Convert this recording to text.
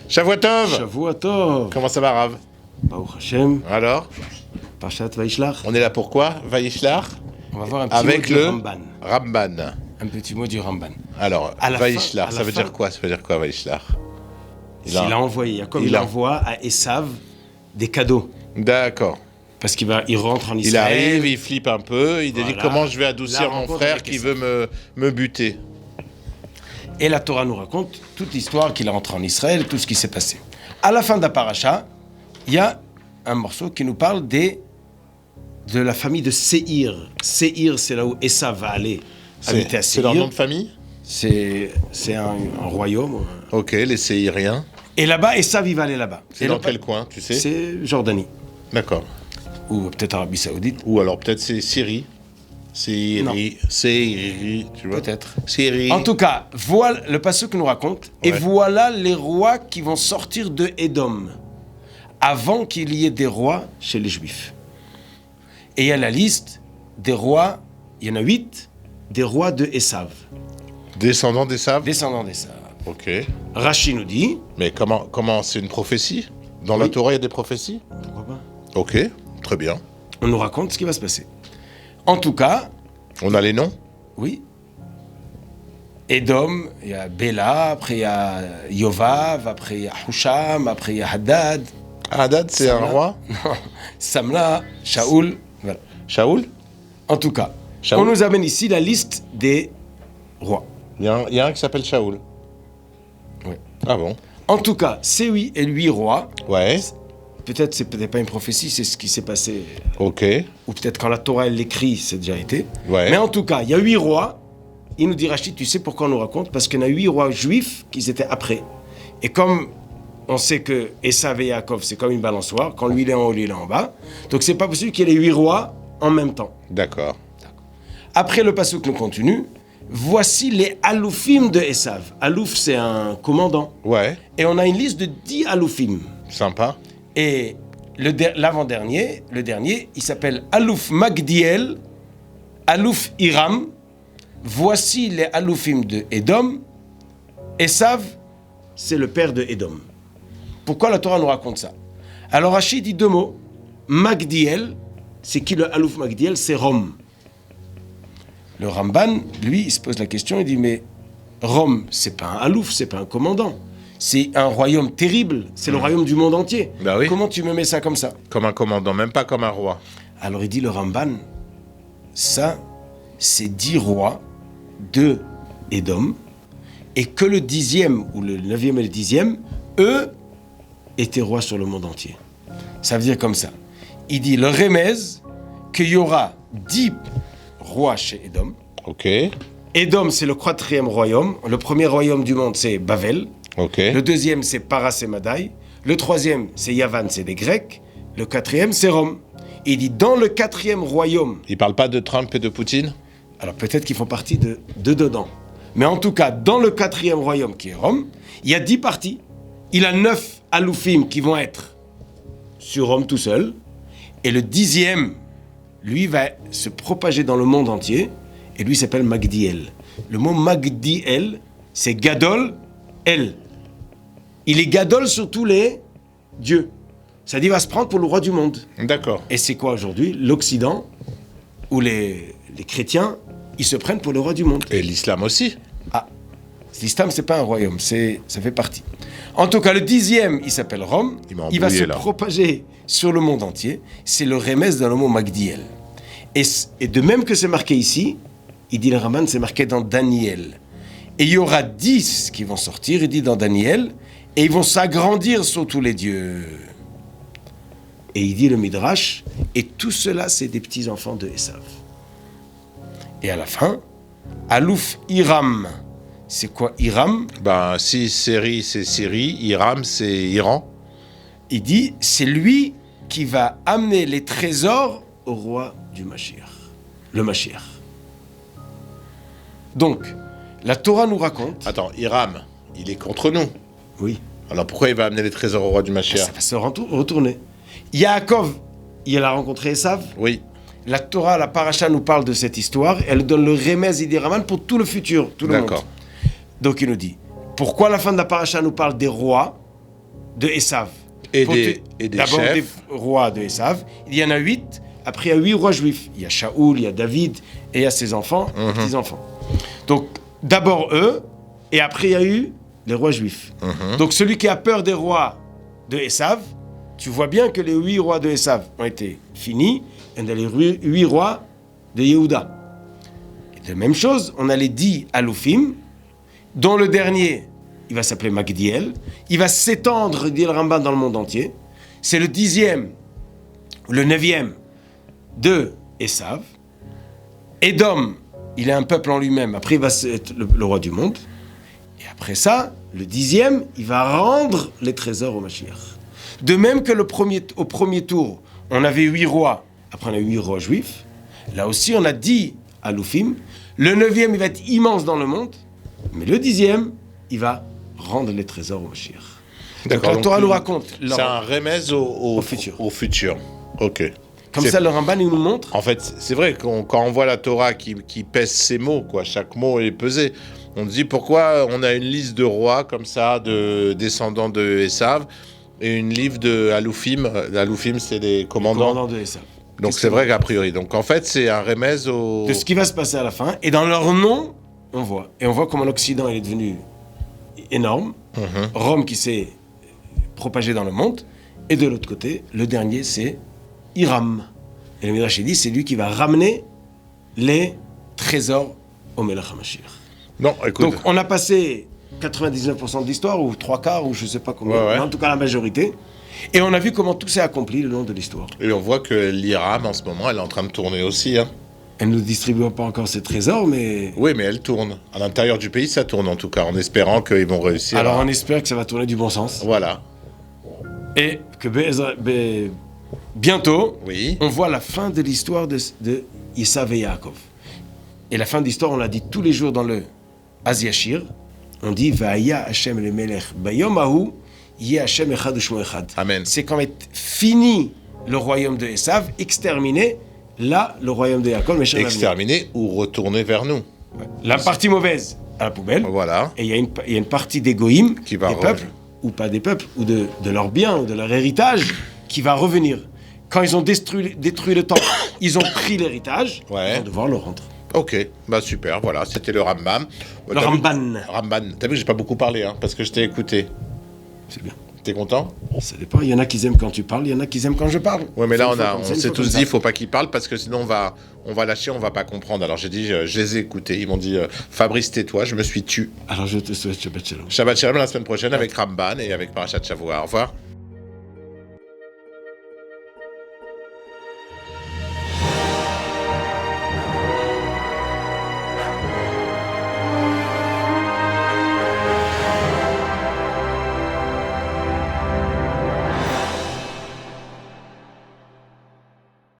Shavuotov. Shavuotov. Comment ça va, Rav? Baruch Hashem. Alors, Parashat Vayishlach. on est là pourquoi? Vayishlach On va voir un petit avec mot du le Ramban. Ramban. Un petit mot du Ramban. Alors, À la Vayishlach, fin- à ça la veut fin- dire quoi? Ça veut dire quoi, Vayishlach? Il a envoyé, comme il il a- envoie à Esav des cadeaux. D'accord. Parce il rentre en Il Israël. arrive, il flippe un peu, il dit Voilà. comment je vais La adoucir mon rencontre frère avec qui Esav. veut me buter. Et la Torah nous raconte toute l'histoire qu'il est rentré en Israël, tout ce qui s'est passé. À la fin de la paracha, il y a un morceau qui nous parle de la famille de Séhir. Séhir, c'est là où Esav va aller habiter à C'est leur nom Séhir. de famille? C'est un royaume. Ok, les Séhiriens. Et là-bas, Esav, il va aller là-bas. C'est Et dans là-bas, quel coin, tu sais? C'est Jordanie. D'accord. Ou peut-être Arabie Saoudite. Ou alors peut-être c'est Syrie. Syrie, tu vois? Peut-être. Syrie. En tout cas, voilà le passage que nous raconte. Et Ouais. voilà les rois qui vont sortir de Édom. Avant qu'il y ait des rois chez les Juifs. Et il y a la liste des rois, il y en a 8, des rois de Esav, Descendant d'Esav. descendants d'Esav. Ok. Rachid nous dit, Mais comment c'est une prophétie? Dans la Oui. Torah, il y a des prophéties? pourquoi pas, Ok, très bien. on nous raconte ce qui va se passer. En tout cas, On a les noms? oui, Édom, il y a Béla, après il y a Yovav, après il y a Husham, après il y a Haddad, Hadad, c'est un Samla. roi? Samla, Shaoul, voilà. Shaoul? En tout cas, Shaoul. on nous amène ici la liste des rois. Il y a un qui s'appelle Shaoul. Oui. Ah bon? En tout cas, ces 8 rois, Ouais. peut-être c'est peut-être pas une prophétie, c'est ce qui s'est passé, Ok. ou peut-être quand la Torah elle l'écrit, c'est déjà été. Ouais. Mais en tout cas, il y a 8 rois. Il nous dit Rachid, tu sais pourquoi on nous raconte? Parce qu'il y en a 8 rois juifs qui étaient après. Et comme on sait que Esav et Yaakov, c'est comme une balançoire, quand lui il est en haut, lui il est en bas. Donc c'est pas possible qu'il y ait les 8 rois en même temps. D'accord. Après le passage nous continue, voici les aloufim de Esav. Alouf, c'est un commandant. Ouais. Et on a une liste de 10 aloufim. Sympa. Et l'avant-dernier, le dernier, il s'appelle Alouf Magdiel, Alouf Hiram. Voici les aloufim de Édom. Esav, c'est le père de Édom. Pourquoi la Torah nous raconte ça? Alors Rachid dit 2 mots. Magdiel, c'est qui le Alouf Magdiel? C'est Rome. Le Ramban, lui, il se pose la question, il dit, mais Rome, c'est pas un Alouf, c'est pas un commandant. C'est un royaume terrible, c'est le royaume du monde entier. Bah oui. Comment tu me mets ça comme ça? Comme un commandant, même pas comme un roi. Alors il dit le Ramban, ça, c'est 10 rois de Édom, et que le 10e, ou le 9e et le 10e, eux, étaient rois sur le monde entier. Ça veut dire comme ça. Il dit le Rémez, qu'il y aura 10 rois chez Édom. Ok. Édom, c'est le 4e royaume. Le premier royaume du monde, c'est Bavel. Ok. Le 2e, c'est Paras et Madaï. Le 3e, c'est Yavan, c'est des Grecs. Le 4e, c'est Rome. Il dit, dans le 4e royaume, Il parle pas de Trump et de Poutine? alors peut-être qu'ils font partie de dedans, mais en tout cas, dans le 4e royaume qui est Rome, il y a 10 parties. Il a 9 aloufim qui vont être sur Rome tout seul. Et le 10e, lui, va se propager dans le monde entier. Et lui s'appelle Magdiel. Le mot Magdiel, c'est Gadol El. Il est Gadol sur tous les dieux. C'est-à-dire, il va se prendre pour le roi du monde. D'accord. Et c'est quoi aujourd'hui? L'Occident, où les chrétiens, ils se prennent pour le roi du monde. Et l'islam aussi? Ah, l'islam, c'est pas un royaume, ça fait partie. En tout cas, le 10e, il s'appelle Rome. Il m'a Il va embrouillé, se là. propager sur le monde entier. C'est le remès dans le mot Magdiel. Et de même que c'est marqué ici, il dit le Raman, c'est marqué dans Daniel. Et il y aura 10 qui vont sortir, il dit dans Daniel, et ils vont s'agrandir sur tous les dieux. Et il dit le Midrash, et tout cela, c'est des petits-enfants de Esav. Et à la fin, Alouf Hiram. C'est quoi Hiram? Ben, si Syrie, c'est Syrie, Iram, c'est Iran. Il dit, c'est lui qui va amener les trésors au roi du Mashiach. Le Mashiach. Donc, la Torah nous raconte... Attends, Iram, il est contre nous. Oui. Alors pourquoi il va amener les trésors au roi du Ça Mashiach? va se retourner. Yaakov, il a rencontré Esav. Oui. La Torah, la paracha nous parle de cette histoire. Elle donne le remez Idiraman pour tout le futur, tout le monde. D'accord. Donc il nous dit, pourquoi la fin de la paracha nous parle des rois de Esav. Et des D'abord chefs. des rois de Esav. Il y en a 8. Après, il y a 8 rois juifs. Il y a Shaoul, il y a David, et il y a ses enfants, petits-enfants. Donc, d'abord eux, et après, il y a eu les rois juifs. Donc, celui qui a peur des rois de Esav, tu vois bien que les 8 rois de Esav ont été finis, et on a les 8 rois de Yehuda. Et de même chose, on a les 10 Aloufim, dont le dernier, il va s'appeler Magdiel. Il va s'étendre, dit le Ramban, dans le monde entier. C'est le 10e, le 9e de Esav. Édom, il est un peuple en lui-même. Après, il va être le roi du monde. Et après ça, le 10e, il va rendre les trésors au Mashiach. De même que au premier tour, on avait 8 rois. Après, on a 8 rois juifs. Là aussi, on a 10 Aloufim. Le 9e, il va être immense dans le monde. Mais le 10e, il va rendre les trésors au Mashiach. Donc la Torah nous raconte. C'est un remèze au futur. Au futur. Ok. Comme ça, le Ramban, il nous montre. En fait, c'est vrai, quand on voit la Torah qui pèse ses mots, quoi, chaque mot est pesé, on se dit pourquoi on a une liste de rois comme ça, de descendants de Esav, et une liste de Aloufim. Aloufim, c'est des commandants. De Esav. Donc c'est vrai qu'a priori. Donc en fait, c'est un remèze de ce qui va se passer à la fin. Et dans leur nom, on voit. Et on voit comment l'Occident il est devenu énorme. Rome qui s'est propagée dans le monde. Et de l'autre côté, le dernier, c'est Hiram. Et le Midrash dit, c'est lui qui va ramener les trésors au Melech HaMashiach. Non, écoute. Donc on a passé 99% de l'histoire, ou 3/4, ou je ne sais pas combien, mais en tout cas la majorité. Et on a vu comment tout s'est accompli le long de l'histoire. Et on voit que l'Iram, en ce moment, elle est en train de tourner aussi. Hein. Elle ne distribue pas encore ses trésors, mais... Oui, mais elle tourne. À l'intérieur du pays, ça tourne en tout cas, en espérant qu'ils vont réussir. Alors on espère que ça va tourner du bon sens. Voilà. Et que bientôt, oui. On voit la fin de l'histoire de Esav et Yaakov. Et la fin de l'histoire, on l'a dit tous les jours dans le Az-Yashir. On dit « Va'aya Hashem le Melech bayom hahu yeh Hashem echad u'shmo echad ». Amen. C'est quand est fini le royaume de Esav, exterminé, là, le royaume de Yaakov, exterminé ou retourné vers nous. La partie mauvaise à la poubelle. Voilà. Et il y a une partie des goïms, des peuples, ou pas des peuples, ou de leurs biens, ou de leur héritage, qui va revenir. Quand ils ont détruit le temple, ils ont pris l'héritage, ils vont devoir le rendre. Ok, bah super, voilà, c'était le Rambam. Le Ramban. Ramban. T'as vu, j'ai pas beaucoup parlé, hein, parce que je t'ai écouté. C'est bien. T'es content ? Ça dépend, il y en a qui aiment quand tu parles, il y en a qui aiment quand je parle. Ouais, mais là, on s'est tous dit, il faut pas qu'ils parlent, parce que sinon on va lâcher, on va pas comprendre. Alors j'ai dit, je les ai écoutés, ils m'ont dit, Fabrice, tais-toi, je me suis tu. Alors je te souhaite Shabbat Shalom. Shabbat Shalom la semaine prochaine avec Ramban et avec Parashat Shavua. Au revoir.